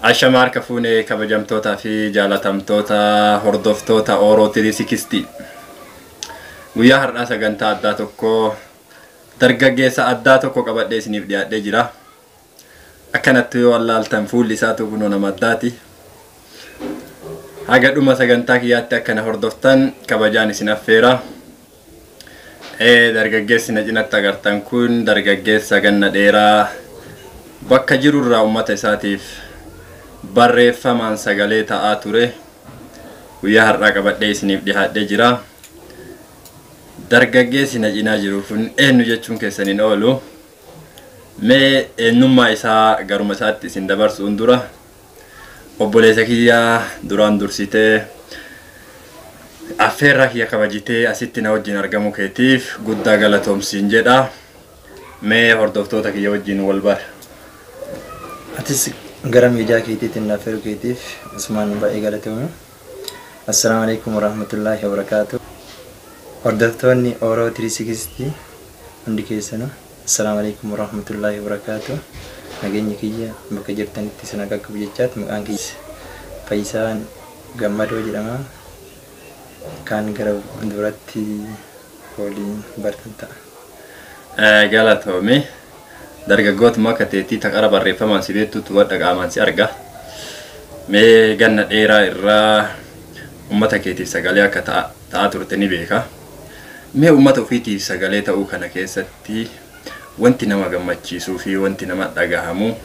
Ashama harka fuunee kabajamtootaa fi jaalatamtoota hordoftoota Oromoo 360. Guyyaa har'aa sagantaa addaa tokko dargaggeessa addaa tokko qabadhee isiniif dhiyaadhee jira. Akkanatti yoo allaaltan fuulli isaatu kunoo nama addaati. Haga dhuma sagantaa kiyyaatti akkana hordoftan kabajaan isin affeera. Dargaggeessi na cinatti agartan kun dargaggeessa ganna dheeraa bakka jirurraa uummata isaatiif barreeffamaan sagalee ta'aa ture. Guyyaa har'aa qabadhee isiniif dhiyaadhee jira. Dargaggeessi na cinaa jiru kun eenyu jechuun keessaniin oolu. Mee eenyummaa isaa garuma isaatti isin dabarsuun dura obboleessa kiyyaa duraan dursitee affeerraa kiyya kabajitee asitti na wajjin argamu keetiif guddaa galatoomsiin jedha. Mee hordoftoota kiyya wajjin wal bara. Atis gara miidiyaa keetiitiin affeeruu keetiif Usmaan baay'ee galatoomne. Assalaamu alaykum warahmatullaahi wabarakaatuh. Hordoftoonni Oromoo 360 hundi keessanuu Assalamu alaykum warahmatullaahi wabarakaatuh. Nageenyi kiyya bakka jirtanitti isin akka qabu maqaan kiyya Fayyisaan Gammadoo jedhama. Kan gara duratti waliin bartan ta'a. Galatoomii dargaggootuma akka teetii taqara barreeffamaan si beektuutu wadha qaamaan si arga. Mee ganna dheeraa irraa uummata keetiif sagalee akka ta'aa turte ni beeka. Mee uummata ofiitiif sagalee ta'uu kana keessatti wanti nama gammachiisuu fi wanti nama dhagahamu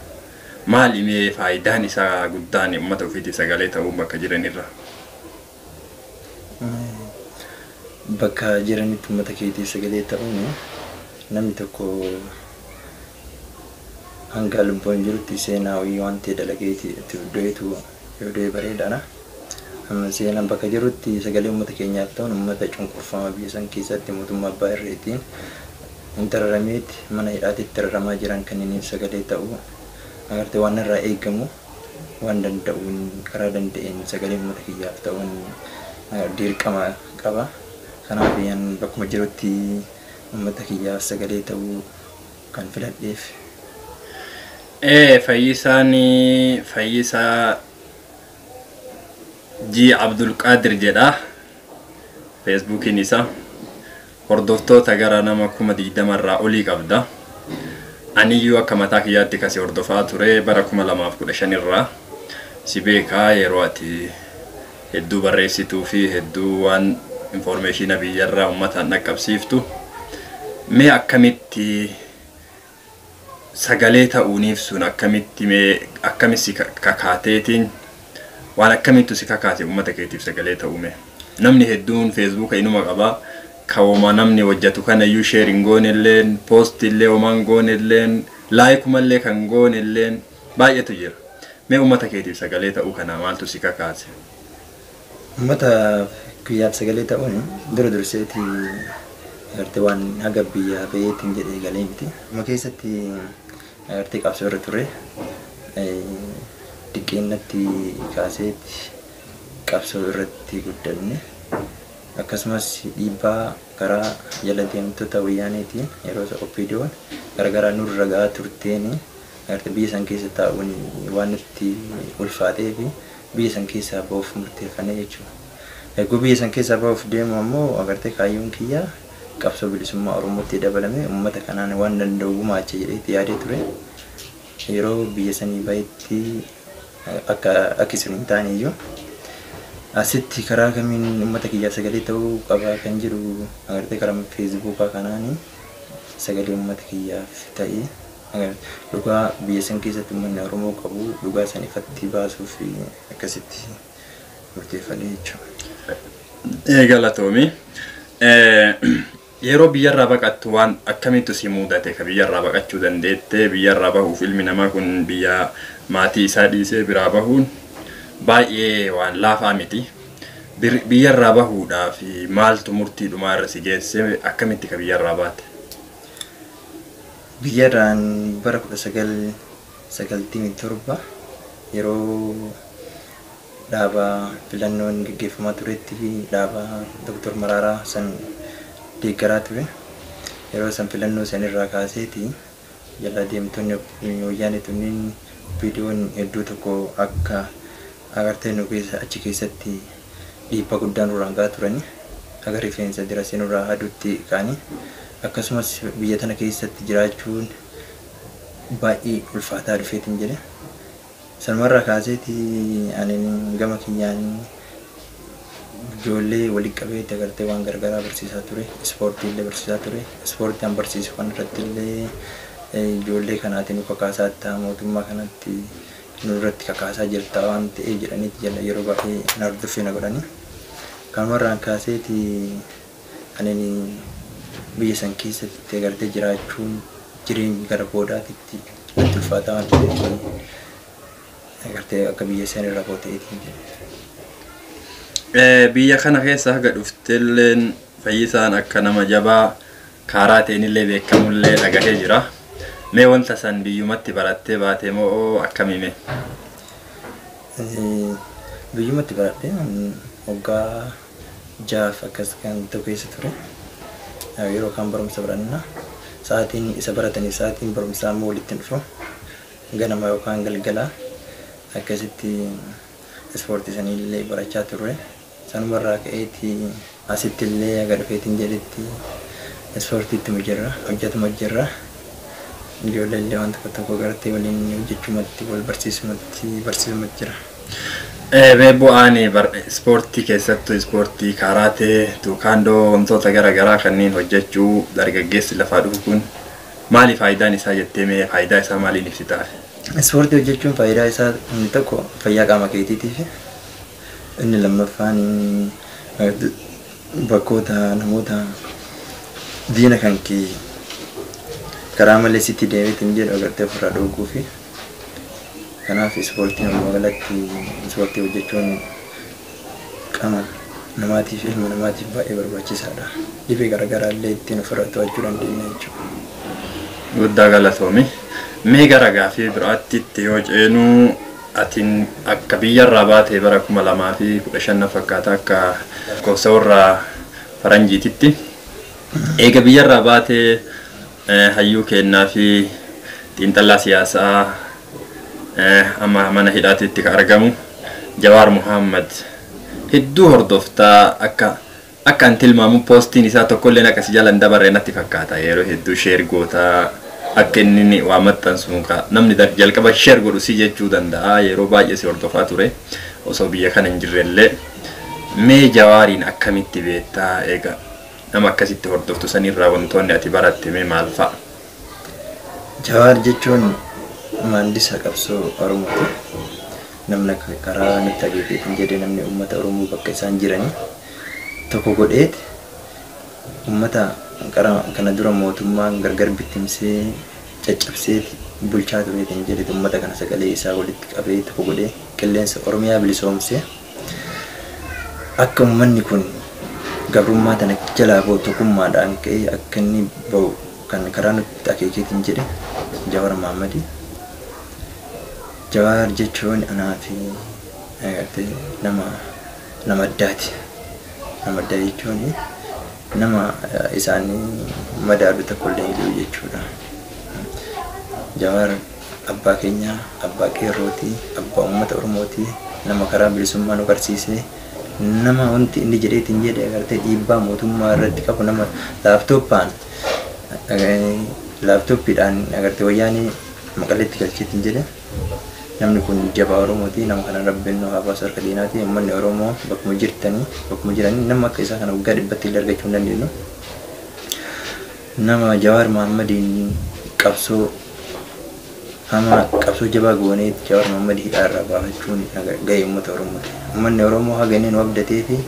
maali? Mee faayidaan isaa guddaan uummata ofiitiif sagalee ta'uu bakka jiranirra? Bakka jiranitti uummata keetiif sagalee ta'uun namni tokko hanga lubbuun jirutti seenaa wanti dalageeti itti fuddeetu yoo bareedaadha. Seenaan bakka jirutti sagalee uummata keenyaaf ta'uun uummata cunqurfamaa biyya san keessatti mootummaa abbaa irreetiin intarameeti mana hidhaatti tarramaa jiran kanneen sagalee ta'uu agartee waan irraa eegamu waan danda'uun karaa danda'een sagalee uummata kiyyaaf ta'uun dirqama qaba. Kanaaf yan bakkuma jirutti uummata kiyyaaf sagalee ta'uu kan filadheef. Fayyisaa G Abdul Qadir jedha. Facebookiin isaa hordoftoota gara nama 20 irraa olii qabda. Aniyyuu akka mataa kiyyaatti kasi hordofaa ture bara 2015 irraa. Si beekaa yeroo ati hedduu barreessituu fi hedduu waan information biyyarraa uummataan dhaqqabsiiftu. Mee akkamitti sagalee ta'uuniif sun akkamitti kakaateetiin waan akkamittu si kakaate uummata keetiif sagalee ta'uume? Namni hedduun Facebook inuma qaba. Kawoma namni hojjetu kana iyyuu sharing goonilleen, post illee homaan goonilleen, like mallee kan goonilleen baay'eetu jira. Mee uummata keetiif sagalee ta'uu kana maaltu si kakaase? Uummata kiyyaaf sagalee ta'uun dura durseeti agartee waan haga biyya bayeetiin jedhee galee miti. Amma keessatti agartee qabsoo irra ture. Diqqeennatti kaaseetti qabsoo irratti guddanne. Akkasumas dhiibbaa karaa jala deemtoota wayyaaneetiin yeroo OPDO'n garagaraa nurra gahaa turteen agartee biyya san keessa taa'uun waan itti ulfaatee fi biyya san keessaa ba'uuf murteeffannee jechuudha. Egaa biyya san keessaa ba'uuf deemu ammoo agartee kaayyoon kiyyaa qabsoo bilisummaa Oromootti dabalame uummata kanaan waan danda'u gumaacha jedheetti yaadee ture. Yeroo biyya sanii bahetti akka isin hin taane iyyuu asitti karaa kamiin uummata kiyyaaf sagalee ta'uu qaba kan jiru agartee karaa Facebookaa kanaan sagalee uummata kiyyaaf ta'ee dhugaa biyya san keessatti uummanni Oromoo qabu dhugaa san ifatti baasuuf akkasitti murteeffannee jechuudha. Galatoomii. Yeroo biyyarraa baqattu waan akkamittu si mudate ka biyyarraa baqachuu dandeette? Biyyarraa bahuuf ilmi namaa kun biyya maatii isaa dhiisee biraa bahuun baay'ee waan laafaa miti. Biyyarraa bahuudhaaf maaltu murtii dhumaa irra si geesse? Akkamitti ka biyyarraa baate? Biyyarraan bara 1997 yeroo dhaaba filannoon gaggeeffamaa turetti fi dhaaba Dr. Mararaa san deeggaraa ture. Yeroo san filannoo san irraa kaaseeti jala deemtonni wayyaanee tunniin viidiyoon hedduu tokko akka agartee nu keessa achi keessatti dhiibbaa guddaan nurraan gahaa turani. Aga rifeensa dirasee nurraa haduutti kaanii akkasumas biyya tana keessatti jiraachuun baay'ee ulfaataa dhufeetiin jedhe. Sanumarraa kaaseeti ani gama kiyyaan ijoollee walitti qabeetti agartee waan gargaraa barsiisaa ture. Ispoortii illee barsiisaa ture. Ispoortii an barsiisu kan irratti illee ijoollee kanaatiin nu kakaasaa ta'a mootummaa kanatti nu irratti kakaasaa jirta waan ta'ee jedhaniiti jala yeroo baay'ee na hordoffee na godhani. Kanumarraan kaaseeti ani biyya san keessatti agartee jiraachuun jireenya gara boodaatitti itti ulfaataa waan ta'eef agartee akka biyya san irra booteetiin jedhe. Biyya kana keessa haga dhuftilleen Fayyisaan akka nama jabaa karaa ta'inillee beekamullee dhagahee jira. Mee wanta san biyyumatti barattee baatee moo akkamime? Biyyumatti baradhee waggaa 6 akkas kan ta'u keessa ture. Yeroo kan barumsa baranna sa'aatiin isa baratanii sa'aatiin barumsaa immoo walitti dhufu ganama yookaan galgala akkasitti ispoortii sanillee barachaa turre. Sanumarraa ka'eeti asitti illee aga dhufeetiin jedhetti ispoortiitti mujjirra hojjetuma jirra. Ijoollee illee waan tokko tokko gartee waliin hojjechumatti wal barsiisumatti jira. Bu'aan ispoortii keessattuu ispoortii karaatee, tuukaandoo wantoota garaagaraa kanneen hojjechuu dargaggeessi lafaa dhufu kun maali faayidaan isaa jettee mee faayidaa isaa maaliin ibsitaaf? Ispoortii hojjechuun faayidaa isaa inni tokko fayyaa qaama keetiitiif. Inni lammaffaan bakkoota namoota diina kan kee karaa malee sitti deemeetiin jedhu agartee ofirraa dhooguu fi kanaaf ispoortiin walumaa galatti ispoortii hojjechuun qaama namaatiif ilma namaatiif baay'ee barbaachisaadha. Dhibee garaagaraa illee ittiin ofirraa to'achuu dandeenya jechuudha. Guddaa galatoomi. Mee gara gaaffii biraatti yoo ceenu atin akka biyyarraa baatee bara 2015 fakkaata akka lakkoofsa warra faranjiititti. Eega biyyarraa baatee hayyuu kennaa fi xiinxalaa siyaasaa amma mana hidhaatitti kan argamu Jawaar Muhammad hedduu hordoftaa akka an tilmaamu poostiin isaa tokkolleen akkasi jalan dabaree natti fakkaata. Yeroo hedduu sheer gootaa akka inni waa maxxansuun namni jalqaba sheer godhu si jechuu danda'a. Yeroo baay'ee si hordofaa ture osoo biyya kana hin jirrellee. Mee Jawaariin akkamitti beektaa eega nama akkasitti hordoftu sanirraa wantoonni ati baratte mee maal fa'a? Jawaar jechuun maandisa qabsoo Oromooti. Namni karaa nutti agarsiisan jedhee namni uummata Oromoo bakka isaan jiranii tokko godheeti uummata kana dura mootummaan gargar bittimsee caccabsee bulchaa tureetiin jedhe uummata kana sagalee isaa walitti qabee tokko godhee qilleensa Oromiyaa bilisoomsee akka uummanni kun gabrummaa tana jalaa ba'u tokkummaadhaan ka'ee akka inni ba'u kan karaa nutti akeekeetiin jedhe Jawaar Muhammad. Jawaar jechuun anaa fi nama addaati. Nama addaa jechuun nama isaanii madaalu tokko illee hin jiru jechuudha. Jawaar abbaa keenya, abbaa qeerrooti, abbaa uummata Oromooti, nama karaa bilisummaa nu barsiisee nama wanti inni jedheetiin jedhe agartee dhiibbaa mootummaa irratti qabu nama laaptooppiidhaan agartee wayyaanii maqaleetti galcheetiin jedhe. Namni kun jabaa Oromooti, nama kana rabbiin nu haa baasu harka diinaati. Uummanni Oromoo bakkuma jiranii nama akka isaa kana waggaa 100 illee argachuu hin dandeenyu. Nama Jawaar Muhammadiin qabsoo jabaa gooneeti Jawaar Muhammad hidhaa irraa baafachuun gahee uummata Oromooti. Uummanni Oromoo haga inni nu abdatee fi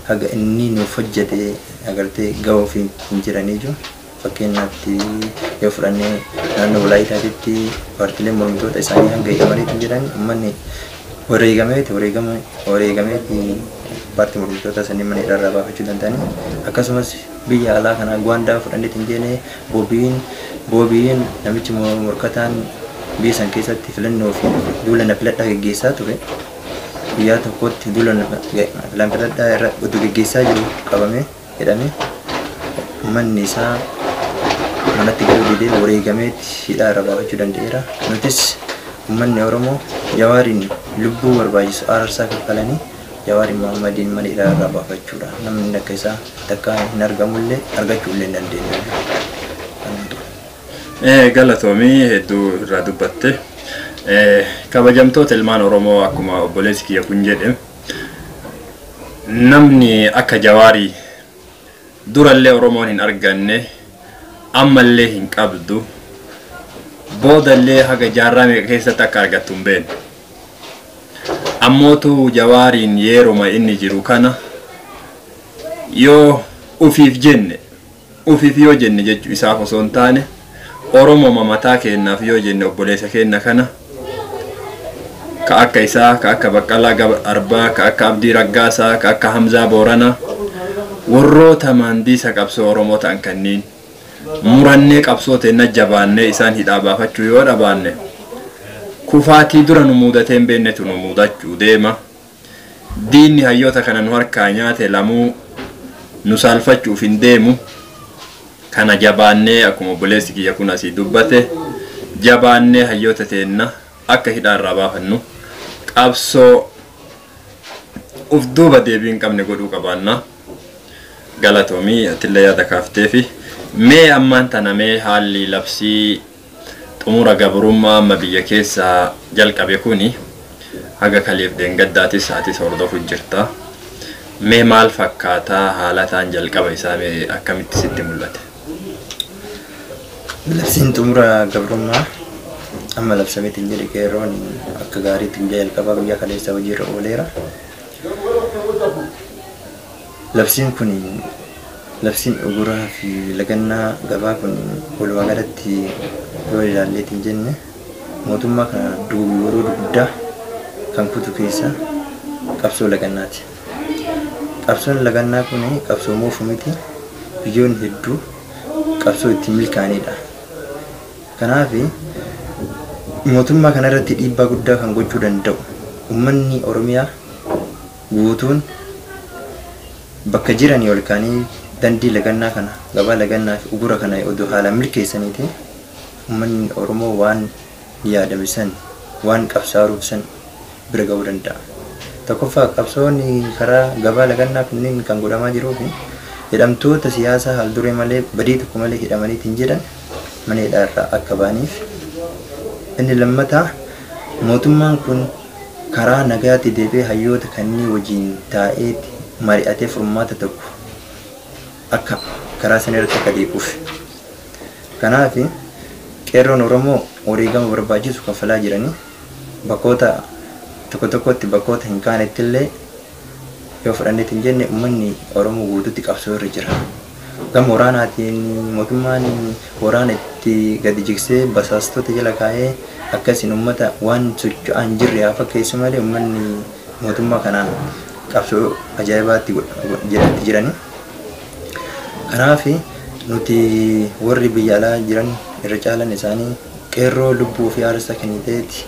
haga inni nuuf hojjetee agartee gahuu hin jiranii jiru. Fakkeenyaatti yoo fudhannee naannoo Walaayitaatti paartiileen mormitoota isaanii hanga eegamaniitu jiran uummanni wareegameeti paartii mormitoota sanii mana hidhaa irraa baafachuu danda'anii. Akkasumas biyya alaa kana Gwaandaa fudhanneetti hin jenne boobiin namichi morkataan biyya san keessatti filannoo fi duula na filadhaa geggeessaa ture. Guyyaa tokkotti duula na filadhaa irra utuu geggeessaa jiru qabamee hidhamee uummanni isaa manatti galuu didee wareegameetti hidhaa irraa baafachuu danda'eera. Nutis ummanni Oromoo Jawaariin lubbuu barbaachisu aarsaa kaffalanii Jawaariin Muhammadiin mana hidhaa irraa baafachuudha. Namni akka isaa takka hin argamullee argachuullee hin dandeenye. Galatoomii hedduu irraa dubbatte. Kabajamtoota ilmaan Oromoo akkuma obboleessi kiyya kun jedhe namni akka Jawaarii durallee Oromoon hin arganne ammallee hin qabdu boodallee haga jaarraa meeqa keessatti akka argattu hin beekne. Ammootu Jawaariin yeruma inni jiru kana yoo ufiif yoo jenne jechuu isaaf osoo hin taane Oromoo mataa kennaaf yoo jenne obboleessa kenna kana ka akka isaa ka akka Baqqalaa Arbaa ka akka Abdii Raggaasaa ka akka Hamzaa Booranaa warroota maandiisa qabsoo Oromoo ta'an kanniin murannee qabsoo teenna jabaannee isaan hidhaa baafachuu yoo dhabaanne kufaatii dura nu muudatee hin beeknetu nu muudachuu deema. Diinni hayyoota kana nu harkaa nyaate lamuu nu saalfachuuf hin deemu. Kana jabaannee akkuma obboleessi kiyya kun asii dubbate jabaannee hayyoota teenna akka hidhaa irraa baafannu qabsoo uf duuba deebii hin qabne godhuu qabaanna. Galatoomii atillee yaada kaafteefi mee ammaan tana mee haalli labsii xumura gabrummaa amma biyya keessa jalqabe kuni haga kaleef deengaddaatis sa'aatis hordofu jirta. Mee maal fakkaataa haalataan jalqaba isaa mee akkamitti sitti mul'ate? Labsiin xumura gabrummaa amma labsameetiin jedhe qeerroon akka gaariitti guyyaa jalqabaa guyyaa kaleessa hojiirra ooleera. Labsiin kun labsiin uguraa fi lagannaa gabaa kun walumaa galatti yoo ilaalleetiin jenne mootummaa kana yeroo guddaa kan kutu keessa qabsoo lagannaati. Qabsoon lagannaa kun qabsoo moofuu miti biyyoon hedduu qabsoo ittiin milkaa'anidha. Kanaaf mootummaa kana irratti dhiibbaa guddaa kan gochuu danda'u uummanni Oromiyaa guutuun bakka jiranii ol kaanii dandii lagannaa kana gabaa lagannaa fi ugura kana odoo haalaan milkeessaniitiin uummanni Oromoo waan yaadame san waan qabsaa'uuf san bira ga'uu danda'a. Tokkoffaa qabsoonni karaa gabaa lagannaa kunniin kan godhamaa jiruu fi hidhamtoota siyaasaa haal duree malee badii tokko malee hidhamaniitiin jedhan mana hidhaa irraa akka ba'aniif. Inni lammataa mootummaan kun karaa nagaatti deebi'ee hayyoota kanneen wajjin taa'ee mari'atee furmaata tokko akka karaa sana irratti akka deebi'uuf. Kanaaf qeerroon Oromoo wareegama barbaachisu kaffalaa jiranii bakkoota tokko tokkotti bakkoota hin kaanetti illee yoo fudhanneetiin jenne uummanni Oromoo guutuutti qabsoo irra jira. Gama waraanaatiin mootummaan waraana itti gadi jigsee basaastota jala kaa'ee akkasiin uummata waan socho'aa hin jirre haa fakkeessu malee uummanni mootummaa kanaan qabsoo ajaa'ibaatti jedhatti jiranii. Kanaaf nuti warri biyya alaa jiran irra caalan isaanii qeerroo lubbuu fi aarsaa kenniteeti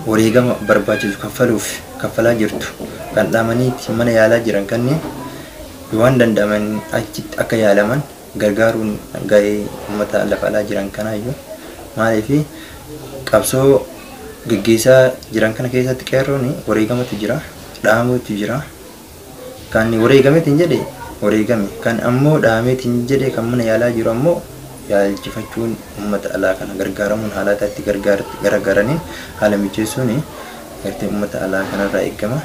wareegama barbaachisu kaffalaa jirtu kan dhaamaniiti mana yaalaa jiran kanneen waan danda'aman achitti akka yaalaman gargaaruun ga'ee uummata lafa alaa jiran kanaayyuu maaliif qabsoo gaggeessaa jiran kana keessatti qeerroon wareegamatu jira dhaamuutu jira kan wareegameetiin jedhe wareegame kan ammoo dhaameetiin jedhe kan mana yaalaa jiru ammoo yaalchifachuun uummata alaa kana gargaaramuun haalata itti gargaaraniin haala mijeessuun gartee uummata alaa kanarraa eegama.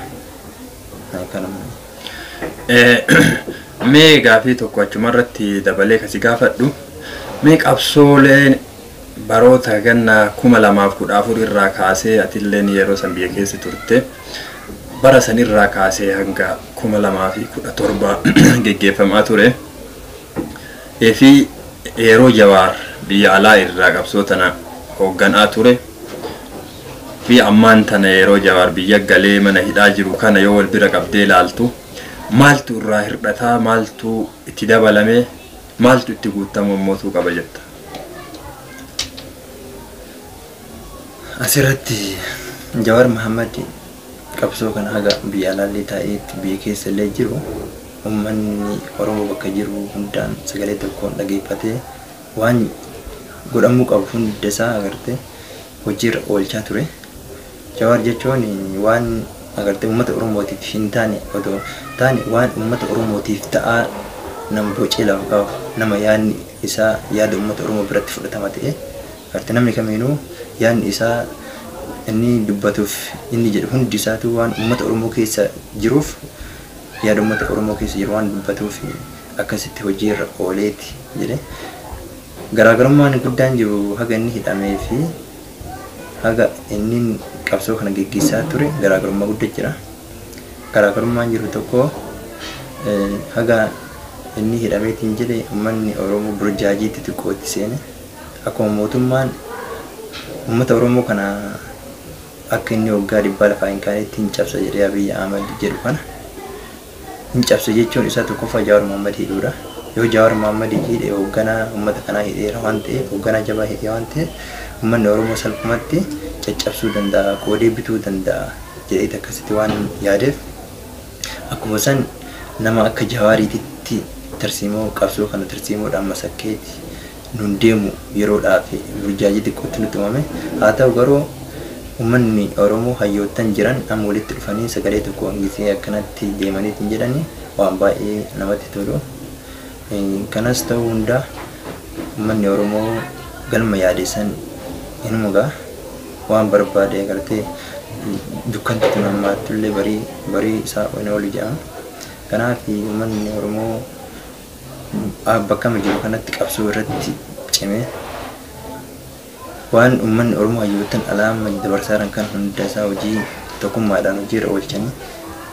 Mee gaafii tokko achumarratti dabalee kasi gaafadhu mee qabsooleen baroota ganna 2014 irraa kaasee atilleen yeroo san biyya keessa turte bara san irraa kaasee hanga 2017 geggeeffamaa ture fi yeroo Jawaar biyya alaa irraa qabsoo tana hoogganaa ture fi ammaan tana yeroo Jawaar biyya galee mana hidhaa jiru kana yoo wal bira qabdee ilaaltu maaltu irraa hirdhataa maaltu itti dabalame maaltu itti guutamu mootuu qaba jetta? Asirratti Jawaar Muhammad qabsoo kana haga biyya alaallee taa'eetti biyya keessa illee jiru uummanni Oromoo bakka jiru hundaan sagalee tokkoon dhageeffatee waan godhamuu qabu hunda isaa agartee hojiirra oolchaa ture. Jawaar jechuun waan agartee uummata Oromootiif hin taane otoo taane waan uummata Oromootiif ta'aa nama bocee lafa kaa'u nama yaadni isaa yaada uummata Oromoo biratti fudhatama ta'e agartee namni kamiinuu yaadni isaa inni dubbatuuf inni jedhu hundi isaatu waan uummata Oromoo keessa jiruuf yaada uummata Oromoo keessa jiru waan dubbatuuf akkasitti hojii irra ooleeti jedhe. Garaagarummaan guddaan jiru haga inni hidhamee fi haga inni qabsoo kana gaggeessaa ture garaagarummaa guddaa jira. Garaagarummaan jiru tokko haga inni hidhameetiin jedhe uummanni Oromoo burjaajiitti xiqqootti seene akkuma mootummaan uummata Oromoo kana akka inni waggaa 100 lafaa hin kaanetti hin cabsa jedhee Abiy Ahmed jedhu kana hin cabsa jechuun isaa tokkoffaa Jawaar Mohaammed hidhuudha. Yoo Jawaar Mohaammed hidhee hoogganaa uummata kanaa hidheera waan ta'eef hoogganaa jabaa hidhee waan ta'eef uummanni Oromoo salphumatti caccabsuu danda'a qoodee bituu danda'a jedhee akkasitti waan yaadeef akkuma san nama akka Jawaariitti tarsiimoo qabsoo kana tarsiimoodhaan masakkeeti nun deemu yeroodhaaf burjaajii xiqqootti nutti uumame. Haa ta'u garuu uummanni Oromoo hayyoottan jiran amma walitti dhufanii sagalee tokko hangisee akkanatti deemaniitiin jedhanii waan baay'ee namatti tolu. Kanas ta'uu hundaa uummanni Oromoo galma yaadeessan inumagaa waan barbaade agartee dukkanatti nammaatullee barii isaa oolu jedhama. Kanaaf uummanni Oromoo bakka jiru kanatti qabsoo irratti cimee waan uummanni Oromoo hayyoottan alaama dabarsaaran kan hunda isaa hojii tokkummaadhaan hojii irra oolchanii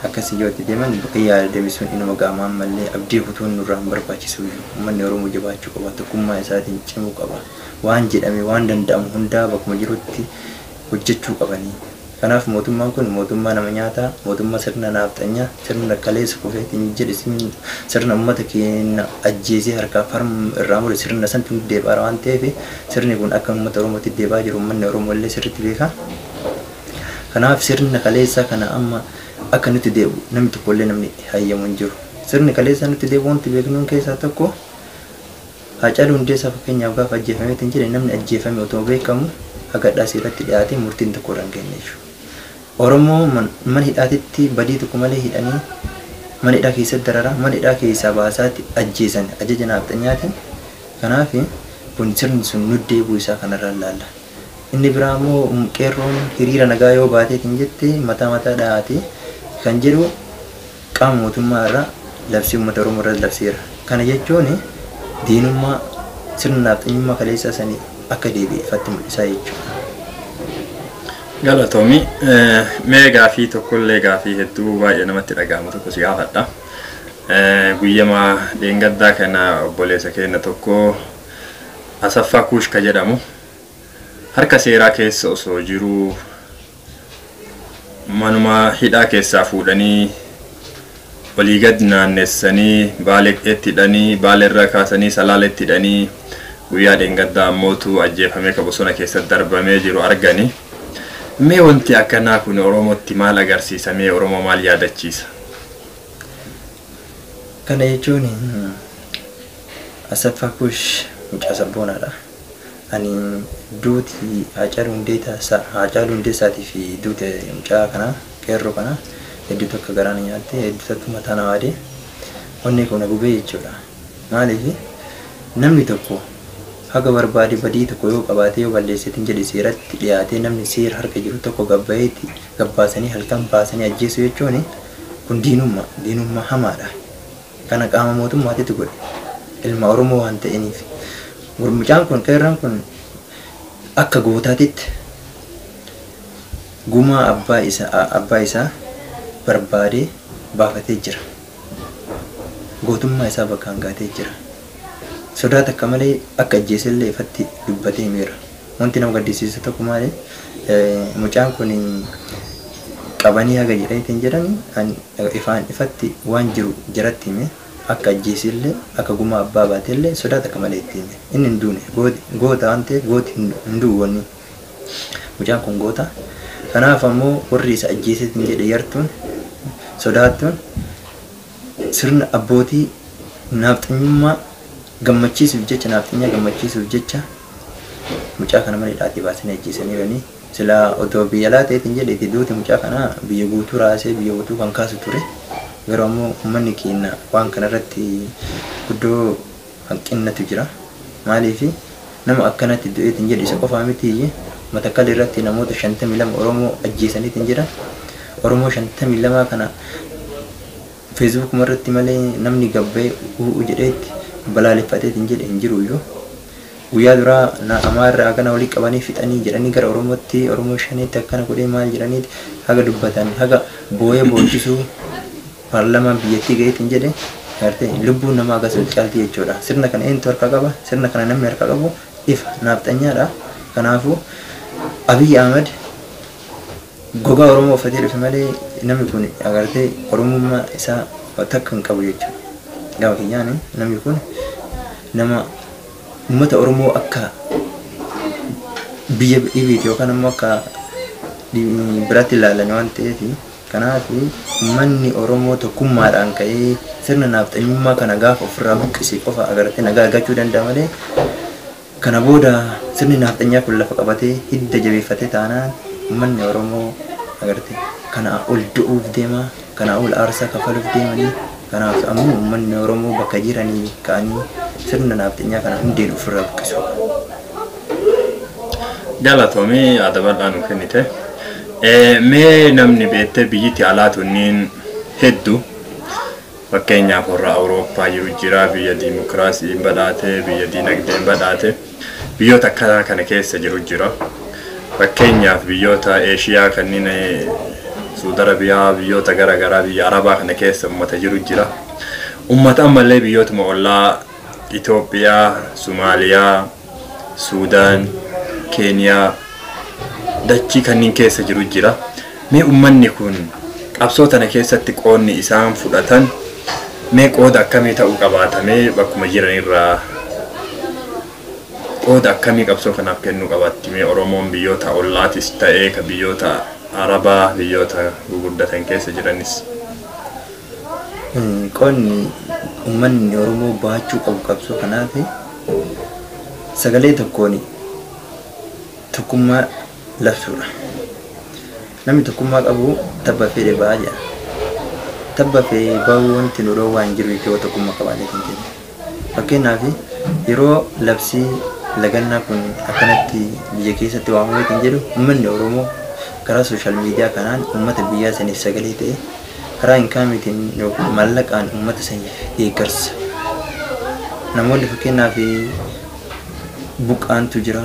akkasii yoo itti deeman bakka yaada deebisuun inuma gaamaan mallee abdii kutuun nurraa hin barbaachisu. Uummanni Oromoo jabaachuu qaba, tokkummaa isaatiin cimuu qaba, waan jedhame waan danda'amu hundaa bakkuma jirutti hojjechuu qabanii. Kanaaf mootummaan kun mootummaa nama nyaataa, mootummaa sirna naaftanya, sirna kaleessa kufeetiin jedhe sirna uummata keenya ajjeesee harkaa farma irraa mure sirna santu deebi'aa waan ta'eef sirni kun akka uummata Oromootti deebi'aa jiru uummanni Oromoo illee sirriitti beeka. Kanaaf sirna kaleessaa kana amma akka nuti deebi'u namni tokkollee namni hayyamu hin jiru. Sirni kaleessaa nuti deebi'u wanti beeknuun keessaa tokko Haacaaluu Hundeessaa fakkeenyaaf gaafa ajjeefameetiin jedhe namni ajjeefame otoo beekamu hagadhaa seeratti dhiyaatee murtiin tokko irra hin geenye jechuudha. Oromoo mana hidhaatitti badii tokko malee hidhanii mana hidhaa keessatti dararaa mana hidhaa keessaa baasaatti ajjeesan ajaja naaftanyaatiin. Kanaaf kun sirni sun nu deebi'uu isaa kanarraa ilaalla. Inni biraa immoo qeerroon hiriira nagaa yoo baateetiin jette mataa dhahatee kan jedhu qaama mootummaa irraa labsii uummata Oromoo irra labseera. Kana jechuun diinummaa sirna naaftanyummaa kaleessaa sanii akka deebi'eeffatti mul'isaa jechuudha. Galatoomi mee gaafii tokkollee gaafii hedduu baay'ee namatti dhaga'amu tokko si gaafadha. Guyyamaa dheengaddaa kana obboleessa keenya tokko Asaffaa Kuushka jedhamu harka seeraa keessa osoo jiru manuma hidhaa keessaa fuudhanii walii gad naannessanii baaleetti hidhanii baaleerra kaasanii salaaleetti hidhanii guyyaa dheengaddaa ammootu ajjeefamee bosona keessatti darbamee jiru arganii. Mee wanti akkanaa kun Oromootti maal agarsiisa? Mee Oromoo maal yaadachiisa? Kana jechuun Asaffaa Kuush mucaa sabboonaadha. Ani duuti Haacaaluu Hundeessaatii fi duuti mucaa kana qeerroo kana hedduutu akka garaan nyaatte hedduutu mataa na waade onni kun gubee jechuudha. Maaliif namni tokko haga barbaade badii tokko yoo qabaatee yoo balleesseetiin jedhe seeratti dhiyaatee namni seera harka jiru tokko gabbaasanii halkan baasanii ajjeesu jechuun kun diinummaa hamaadha. Kana qaama mootummaatitti godhe ilma Oromoo waan ta'aniif. Mucaan kun qeerroon kun akka gootaatitti gumaa abbaa isaa barbaadee baafatee jira. Gootummaa isaa bakkaan gaatee jira. Sodaata akka malee akka ajjeesellee ifatti dubbatee himeera. Wanti nama gaddisiisu tokko maali? Mucaan kun qabanii haga jedhaniitiin jedhani ifaan ifatti waan jiru jaratti hime akka ajjeesellee akka gumaa abbaa baateellee sodaata akka malee itti hime. Inni hin duune goota waan ta'eef gooti hin duwwanni. Mucaan kun goota. Kanaaf ammoo warri isa ajjeeseetiin jedhe yartuun sodaattuun sirna abbootii naaftanyummaa gammachiisuuf jecha naaftanya gammachiisuuf jecha mucaa kana mana hidhaatii baasanii ajjeesanii jiranii sila otoo biyya laateetiin jedheeti duuti mucaa kana biyya guutuu raasee biyya guutuu kan kaasu ture. Garuu ammoo uummanni keenya waan kanarratti guddoo hanqinnatu jira. Maaliif nama akkanatti du'eetiin jedhe isa qofaa miti Matakkal irratti namoota 52 Oromoo ajjeesaniitiin jira. Oromoo 52 kana Facebook irratti malee namni gabbee jedheetti balaaleffateetiin jedhe hin jiru iyyuu. Guyyaa duraa Amaarraa akkana walii qabanii fixanii jedhanii gara Oromootti Oromoo shaniitti akkana godhee maal jedhaniiti haga dubbatan haga booyee boochisuu paarlaamaan biyyattii gaheetiin jedhe gartee lubbuun namaa akkasuma caalti jechuudha. Sirna kana eenyutu harka qaba? Sirna kana namni harka qabu ifa nafxanyaadha. Kanaafuu Abiy Ahmed gogaa Oromoo uffatee dhufe malee namni kun agartee Oromummaa isaa takka hin qabu jechuudha. Gaafa kiyyaan namni kun nama ummata Oromoo akka biyya dhibiiti yookaan immoo akka biraatti ilaalan waan ta'eef kanaaf uummanni Oromoo tokkummaadhaan ka'ee sirna nafxanyummaa kana gaafa ofirraa buqqisee qofa agartee nagaa argachuu danda'a malee kana booda sirni nafxanyaa kun lafa qabatee hidda jabeeffatee taanaan uummanni Oromoo agartee kana ol du'uuf deema kana ol aarsaa kafaluuf deemanii kanaaf ammoo uummanni Oromoo bakka jiranii ka'anii sirna nafxanyaa kana hundeen ofirraa buqqisu. Galatoomii adabal'aan nu kennite. Mee namni beektee biyyatti alaa tunniin hedduu fakkeenyaaf warra Awurooppaa jiru jira biyya diimokiraasiin badhaate biyya diinagdeen badhaate biyyoota akkanaa kana keessa jiru jira. Fakkeenyaaf biyyoota Eeshiyaa kanneen Saudi Arabiyaa biyyoota garaagaraa biyya Arabaa kana keessa uummata jiru jira. Uummata ammallee biyyootuma ollaa Itoophiyaa, Somaaliyaa, Suudaan, Keeniyaa dachii kanneen keessa jiru jira. Mee uummanni kun qabsoo tana keessatti qoonni isaan fudhatan mee qooda akkamii ta'uu qabaatamee bakkuma jiranirraa qooda akkamii qabsoo kanaaf kennuu qabaatti mee Oromoon biyyoota ollaatis ta'ee ka biyyoota Arabaa biyyoota gurguddatan keessa jiranis. Qoonni uummanni Oromoo baachuu qabu qabsoo kanaaf sagalee tokkoon tokkummaa labsuudha. Namni tokkummaa qabu tabba fedhe ba'aa jedha. Tabba fedhe ba'uu wanti nu dhoowwaa hin jiru yoo tokkummaa qabaatee kan jedhu. Fakkeenyaaf yeroo labsii lagannaa kun akkanatti biyya keessatti waamamee kan jedhu uummanni Oromoo karaa sooshaal miidiyaa kanaan uummata biyyaa saniif sagalee ta'e karaa inkaamitiin maallaqaan uummata saniif deeggarsa. Namoonni fakkeenyaaf buqqaantu jira,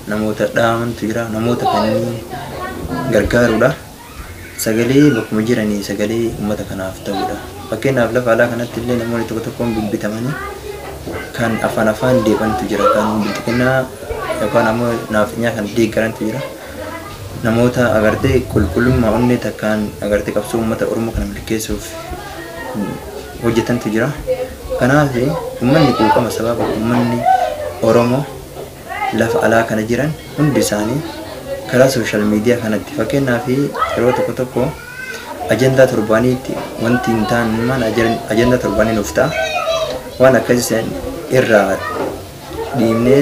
namoota dhaamantu jira, namoota kanneen gargaaruudha. Sagalee bakkuma jiranii sagalee uummata kanaaf ta'uudha. Fakkeenyaaf lafa alaa kanatti illee namoonni tokko tokkoon bibbitamanii kan afaan deebantu jira, kan biltiqinnaa yookaan ammoo nafxanyaa kan deeggarantu jira. Namoota agartee qulqullummaa onnee takkaan agartee qabsoo uummata Oromoo kana milkeessuuf hojjetantu jira. Kanaaf uummanni quuqama sababa uummanni Oromoo lafa alaa kana jiran hundi isaanii karaa sooshaal miidiyaa kanatti fakkeenyaaf yeroo tokko tokko ajandaa torbaaniitti wanti hin taane maan ajandaa torbaanii nuuf ta'a waan akkasii irraa dhiibnee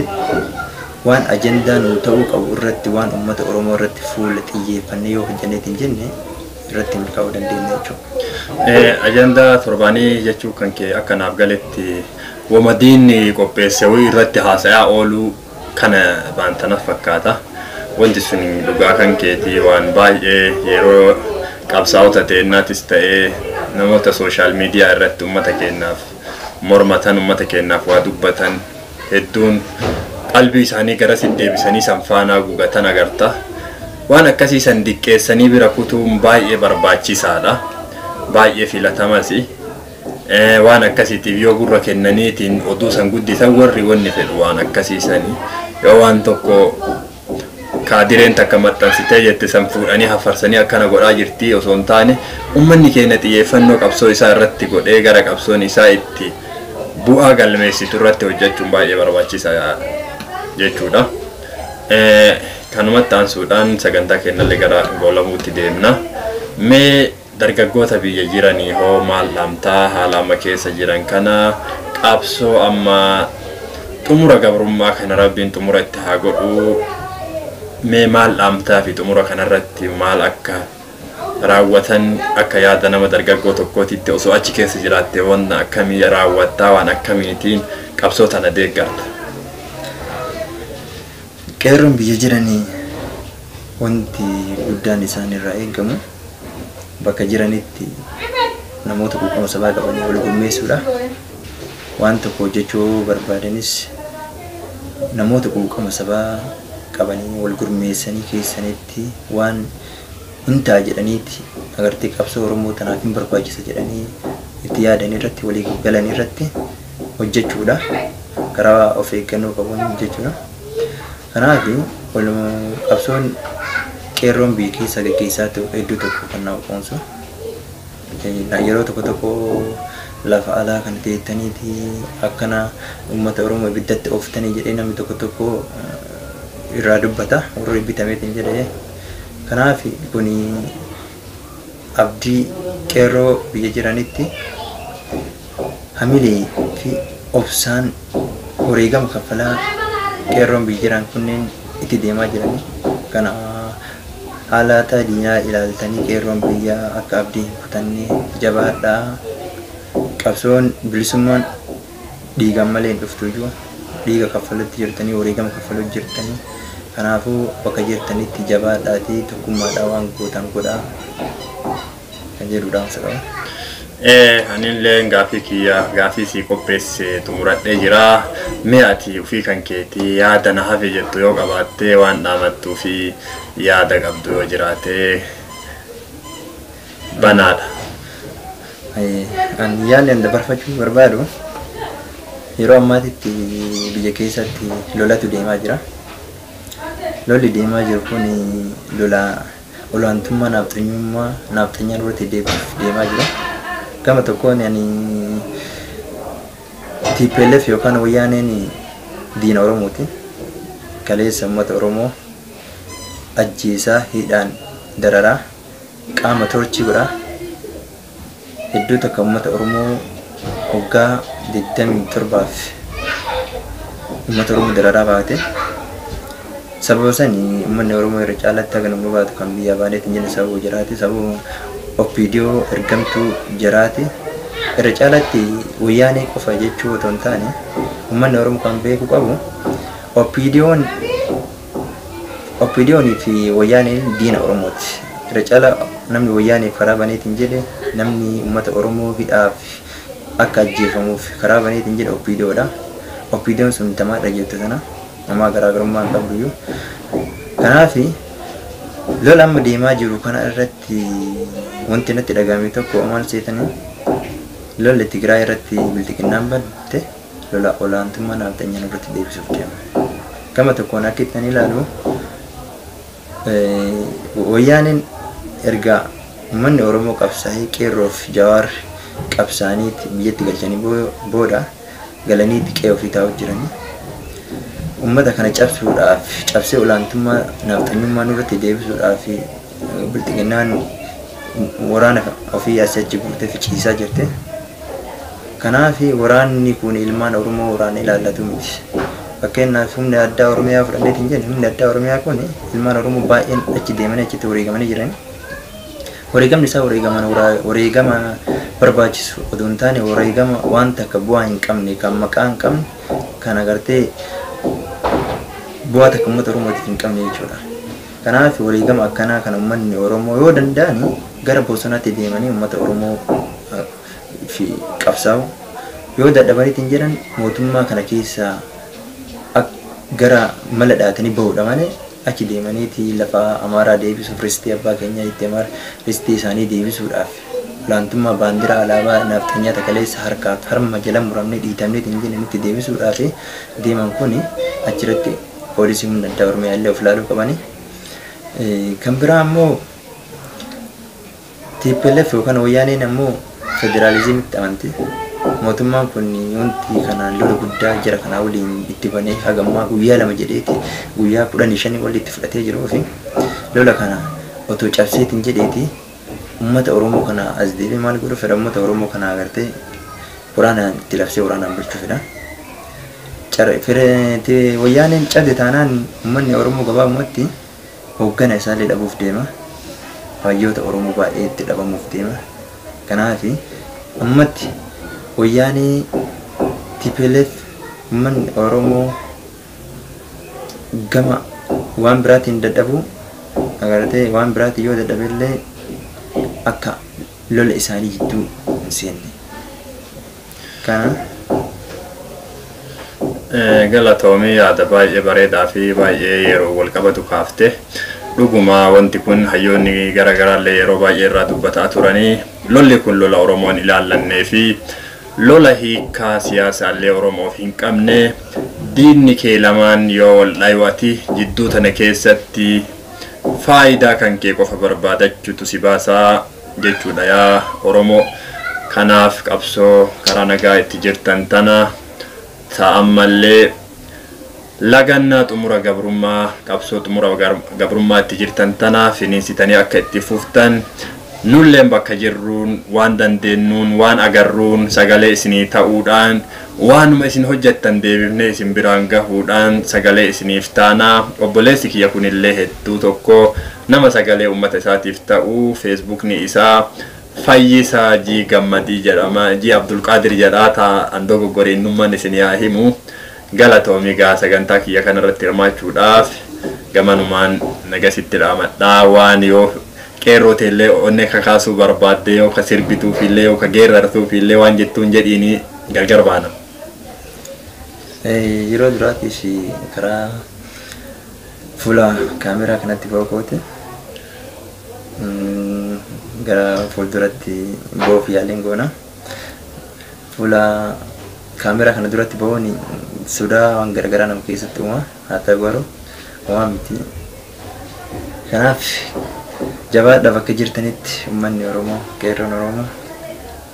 waan ajandaa nu ta'uu qabu irratti waan uummata Oromoo irratti fuula xiyyeeffannee yoo hojjanneetiin jenne irratti milkaa'uu dandeenya jechuudha. Ajandaa torbaanii jechuu kan kee akkanaaf galetti wamadiin qopheesse irratti haasa'aa ooluu kana baantanaaf fakkaata. Wanti sun dhugaa kan keetii waan baay'ee yeroo qabsaa'ota ta'ennaatis ta'ee namoota sooshaal miidiyaa irratti uummata keenyaaf mormatan uummata keenyaaf waa dubbatan hedduun qalbii isaanii gara deebisanii sanfaanaa gugatan agarta. Waan akkasii san diqqeessanii bira kutuun baay'ee barbaachisaadha. Baay'ee filatamas. Waan akkasiitiif yoo gurra kennaniitiin oduu san guddisan warri wanni fedhu waan akkasiisanii yoo waan tokko kaadireen takka maxxansitee jette san fuudhanii hafarsanii akkana godhaa jirti osoo hin taane uummanni keenya xiyyeeffannoo qabsoo isaa irratti godhee gara qabsoon isaa itti bu'aa galmeessitu irratti hojjechuun baay'ee barbaachisaa jechuudha. Kanumatti aansuudhaan sagantaa keenyallee gara goolabuutti deemna. Mee dargaggoota biyya jiranii hoo maal lamtaa haala amma keessa jiran kana qabsoo amma xumura gabrummaa kana rabbiin xumura itti haa godhu mee maal dhaamtaa fi xumura kanarratti maal akka raawwatan akka yaada nama dargaggoo tokkootitti osoo achi keessa jiraatte waan akkamii raawwattaa waan akkamiitiin qabsoo tana deeggarta? Qeerroon biyya jiranii wanti guddaan isaan irraa eegamu bakka jiranitti namoota quuqama sabaa qabanii wal gurmeessuudha. Waan tokko hojjechuu barbaadanis namoota quuqama sabaa qabanii wal gurmeessanii keessanitti waan hundaa jedhaniiti agartee qabsoo Oromoo tanaaf hin barbaachisa jedhanii itti yaadan irratti walii galan irratti hojjechuudha. Karaa of eeggannoo qabuun hojjechuudha. Kanaaf qabsoon qeerroon biyya keessa gaggeessaa ta'u hedduu tokko kan nama qoonsu. Yeroo tokko lafa alaa kan teettaniiti akkana uummata Oromoo ibiddatti ooftanii jedhee namni tokko irraa dubbata warri bitameetiin jedhee. Kanaaf kun abdii qeerroo biyya jiranitti hamilee fi obsaan wareegama kaffalaa qeerroon biyya jiran kunneen itti deemaa jiranii. Kana haala diinaa ilaaltanii qeerroon biyya akka abdii kutannee jabaadhaa. Qabsoon bilisummaan dhiigaan malee hin dhuftu iyyuu dhiiga kaffalutti jirtanii wareegama kaffalutti jirtanii. Kanaafuu bakka jirtanitti jabaadhaatii tokkummaadhaa waan gootan godhaa kan jedhudha qaba. Anillee gaaffii kiyya gaaffii sii qopheesse xumuradhee jira. Mee ati ofii kan keetii yaada na hafe jettu yoo qabaattee waan dhaamattuu fi yaada qabdu yoo jiraate banaadha. Ani yaadni dabarfachuu barbaadu yeroo ammaatitti biyya keessatti lolatu deemaa jira. Lolli deemaa jiru kun lola olaantummaa nafxanyaan irratti deemaa jira. Gama tokkoon TPLF yookaan wayyaaneen diina Oromooti. Kaleessa uummata Oromoo ajjeesaa hidhaan dararaa qaama torchii godhaa. Hedduu takka uummata Oromoo waggaa 27 uummata Oromoo dararaa baate. Sababa sanii uummanni Oromoo irra caalaatti akka namni baatu kan biyya baaneetiin jenna sababa jiraate sababa OPDO ergamtuu jiraate irra caalaatti wayyaanee qofa jechuu otoo hin taane uummanni Oromoo kan beeku qabu OPDO'n fi wayyaaneen diina Oromooti. Irra caala namni wayyaaneef karaa baneetiin jedhe namni uummata Oromoo hidhaaf akka ajjeefamuuf karaa baneetiin jedhe OPDO'dha. OPDO'n sun tamaadha jettu sana. Nama garaagarummaa hin qabdu iyyuu. Kanaaf lola amma deemaa jiru kana irratti wanti natti dhagahame tokko maal seetanii lolli Tigraay irratti bilxiqinnaan badde lola olaantummaa nafxanyaan irratti deebisuuf deema. Gama tokkoon akka ittiin ilaalu wayyaaneen erga uummanni Oromoo qabsaa'ee qeerroof Jawaar qabsaaniitti biyyatti galchanii booda galaniitti qe'ee ofii taa'u jiranii. Ummata kana cabsuudhaaf cabsee olaantummaa nafxanyummaa irratti deebisuudhaaf bilxiqinnaan waraana ofii asitti guutee ficiisaa jirte. Kanaaf waraanni kun ilmaan Oromoo waraana ilaallatu miti. Fakkeenyaaf humni addaa Oromiyaa fudhanneetiin jennu humni addaa Oromiyaa kun ilmaan Oromoo baay'een achi deemanii achitti wareegamanii jiran. Wareegamni isaa wareegama barbaachisu otoo hin taane wareegama wanta akka bu'aa hin qabne kan maqaa hin qabne kan agartee bu'aa takka uummata Oromootiif hin qabne jechuudha. Kanaaf wareegama akkanaa kan uummanni Oromoo yoo danda'an gara bosonaatti deemanii uummata Oromoo fi qabsaa'u yoo dadhabaniitiin jedhan mootummaa kana keessaa gara mala dhaatanii bahuudha malee achi deemaniiti lafa Amaaraa deebisuuf ristii abbaa keenyaa itti ristii isaanii deebisuudhaaf olaantummaa baandiraa alaabaa nafxanyaa takaleessa harkaaf harma jala muramnee dhiitamneetiin jedhanitti deebisuudhaaf deeman kun achirratti poolisii humna addaa Oromiyaa illee of ilaaluu qabanii. Kan biraa ammoo TPLF yookaan wayyaaneen ammoo federaalizimitti amanti. Mootummaan kun wanti kanaan lola guddaa jira kanaa waliin itti banee hagammaa guyyaa 2 jedheeti guyyaa 15 walitti fudhatee jiruu fi lola kana otoo cabseetiin jedheeti uummata Oromoo kana as deebi'ee maal godhu fedha uummata Oromoo kana agartee waraanaan itti labsee waraanaan bulchuufidha. Wayyaaneen cabde taanaan uummanni Oromoo gabaabumatti hoggana isaallee dhabuuf deema. Hayyoota Oromoo baay'ee itti dhabamuuf deema. Kanaaf ummatti wayyaanee TPLF ummanni Oromoo gama waan biraatiin dadhabu agartee waan biraatiin yoo dadhabillee akka lola isaanii jidduu hin seenne. Kana galatoomii yaada baay'ee bareedaa fi baay'ee yeroo wal qabatu kaafte. Dhuguma wanti kun hayyoonni garaagaraallee yeroo baay'ee irraa dubbataa turanii lolli kun lola Oromoon ilaallannee fi lola hiikaa siyaasaallee Oromoof hin qabne diinni kee lamaan yoo wal dhaywati jidduu tana keessatti faayidaa kan kee qofa barbaadachuutu si baasaa jechuudha yaa Oromoo. Kanaaf qabsoo karaa nagaa itti jirtan tana ta'ammallee lagannaa xumura gabrummaa qabsoo xumura gabrummaa itti jirtan tana finiinsitanii akka itti fuftan nulleen bakka jirruun waan dandeenyuun waan agarruun sagalee isinii ta'uudhaan waanuma isin hojjettan deebifnee isin biraan gahuudhaan sagalee isiniif taanaa. Obboleessi kiyya kunillee hedduu tokko nama sagalee uummata isaatiif ta'u feesbuukni isaa Fayyisaa Jii Gammadii jedhama. Jii Abdulqaadir jedhaa ta'an dogoggoreenyummaan isin yaa himu. Galatoomii gaa sagantaa kiyya kanarratti hirmaachuudhaaf gamanumaan nagasitti dhaamadhaa. Waan yoo qeerrooteellee onne kakaasuu barbaadde yoo ka sirbituufillee yoo ka geerrartuufillee waan jettuun jedhiini gargar baana. Yeroo duraatiif karaa fuula kaameraa kanatti ba'uu gara fuulduratti ba'uuf yaaliin goona. Fuula kaameraa kana duratti ba'uun sodaa waan garagaraa nama keessatti uuma. Haa ta'u garuu waan miti. Kanaaf jabaadhaa bakka jirtanitti uummanni Oromoo qeerroon Oromoo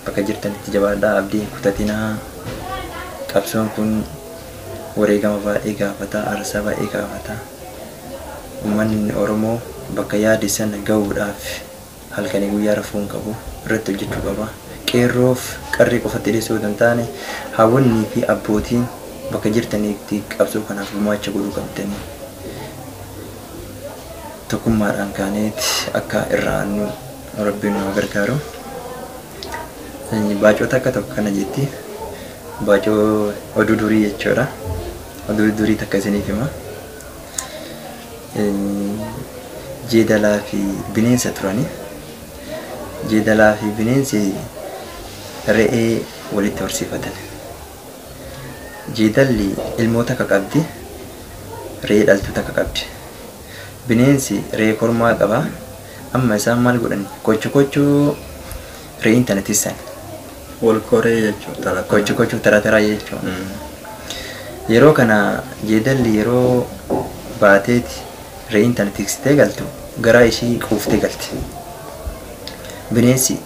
bakka jirtanitti jabaadhaa abdii kutatinaa. Qabsoon kun wareegama baay'ee gaafata, aarsaa baay'ee gaafata. Uummanni Oromoo bakka yaadi sana gahuudhaaf halkanii guyyaa rafuun qabu irratti hojjechuu qaba. Qeerroof qarree qofatti dhiyeessuu hin taane hawwannii fi abbootiin bakka jirtanitti qabsoo kanaaf gumaacha godhuu qabdanii tokkummaadhaan kaaneeti akka irraa aannu Rabbiin nu gargaaru. Baacoota akka tokko kana jetti baacoo oduu durii jechuudha. Oduu durii takka isiniif hima. Jeedalaa fi bineensa turani. Jeedalaa fi bineensi re'ee walitti horsiifatan. Jeedalli ilmoota akka qabdi, re'ee dhaltuu takka qabdi. Bineensi re'ee kormaa qaba. Amma isaan maal godhan? Kochoo re'een tana tissan. Wal koree jechuudha. Kochoo taraa jechuudha. Yeroo kana jeedalli yeroo baateeti re'een tana tiksitee galtu garaa ishii quuftee galti. Bineensi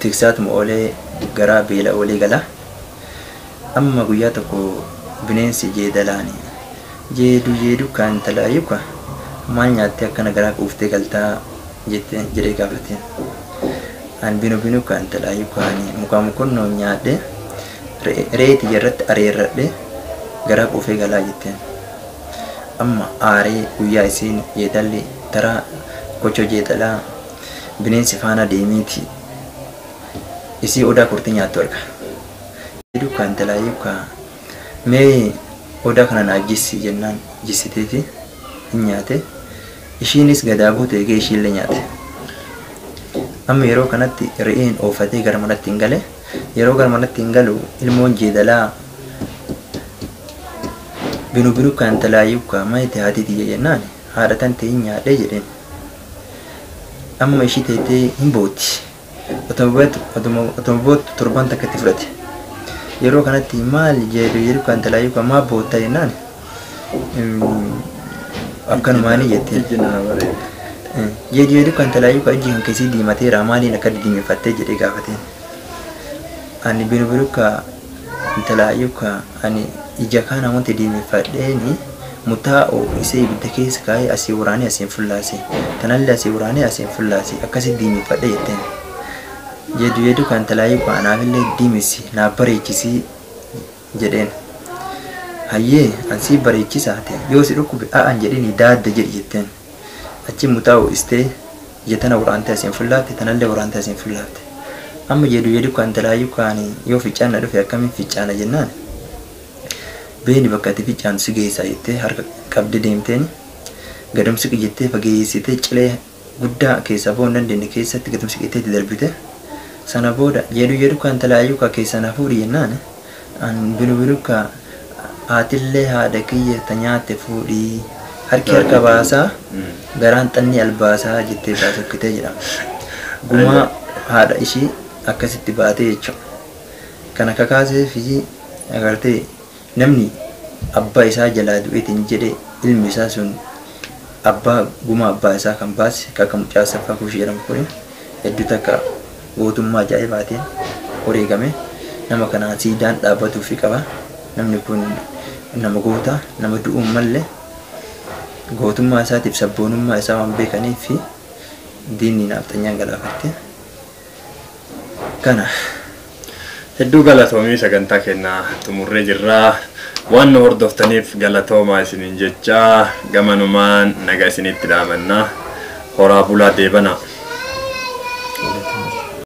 tiksaatuma oolee garaa beela oolee gala. Amma guyyaa tokko bineensi jeedalaani jeedu kan talaayyuka maal nyaattee akkana garaa quuftee galtaa jedhee gaafate. An binu kan talaayyukaani mukaa mukunnoo nyaadhe re'eeti irratti areerradhe garaa quufee galaa jetteen. Amma aaree guyyaa isiin jeedalli taraa kochoo jeedalaa bineensi faana deemiiti isii odaa kurtii nyaattu arga. Jeedu kan talaayyuka mee odaa kana naaf jissi jennaan jissiteeti hin nyaate. Ishiinis gadaabuu teekee ishiillee nyaate. Amma yeroo kanatti re'een oofatee gara manatti hin gale. Yeroo gara manatti hin galu ilmoon jeedalaa binu kan talaayyuka maayite haatiiti jennaan haadha tan ta'e nyaadhee jedheen. Amma ishii teetee hin booti. Otoo boottu torban takkatti fudhate. Yeroo kanatti maal jeedu kan talaayyuka maa boottaa jennaan akkanumaanii jettee. Jeedu kan talaayyuka ijji kan keessii diimateera maaliin akka diimifattee jedhee gaafateen. Ani binu kan talaayyuka ani ija kana wanti diimifadheeni mutaa'oo isee ibidda keessa kaa'ee asii waraanee asiin fullaase. Tanallee asii waraanee asiin fullaase akkasii diimifadhe jetteen. Jeedu kan talaayyuka anaafillee diimisi naaf bareechisii jedheen. Hayyee ansii bareechisaa ta'e yoo si dhukkube a'an jedhini daadda jedhi jetteen. achi mutaa'u istee jetana waraante asiin fullaate tanallee waraante asiin fullaate amma jedhu kan talaayyuu kaanii yoo ficcaana dhufe akkamiin ficcaana jennaan beeni bakka itti ficcaan si geessaa jettee harka qabdi deemteen gadamsi qiyyettee fageessitee cilee guddaa keessaa ba'uu hin dandeenye keessatti gadamsi qiyyettee darbite sana booda jedhu kan talaayyuu kaa keessan hafuudhi jennaan an bilu ka haatillee haadha kiyya ta nyaatte fuudhii harki harka baasaa garaan xanni albaasaa jettee baasokkitee jedhama. Gumaa haadha ishii akkasitti baatee jechuudha. Kana kakaasee fi agartee namni abbaa isaa jalaa du'eetiin jedhee ilmi isaa sun abbaa gumaa abbaa isaa kan baase kakka mucaa saffaa kuushii jedhamu kun hedduu takka gootummaa ajaa'ibaatiin wareegame nama kanaan siidaan dhaabbatuufi qaba. Namni kun nama gootaa nama du'uun mallee gootummaa isaatiif sabboonummaa isaa waan beekaniif fi diinni naaftanyaan galaafatte. Kana hedduu galatoomii sagantaa kennaa xumurree jirraa waan nu hordoftaniif galatoomaa isiniin jechaa gamanumaan nagaa isinitti dhaamannaa horaa bulaa deebanaa.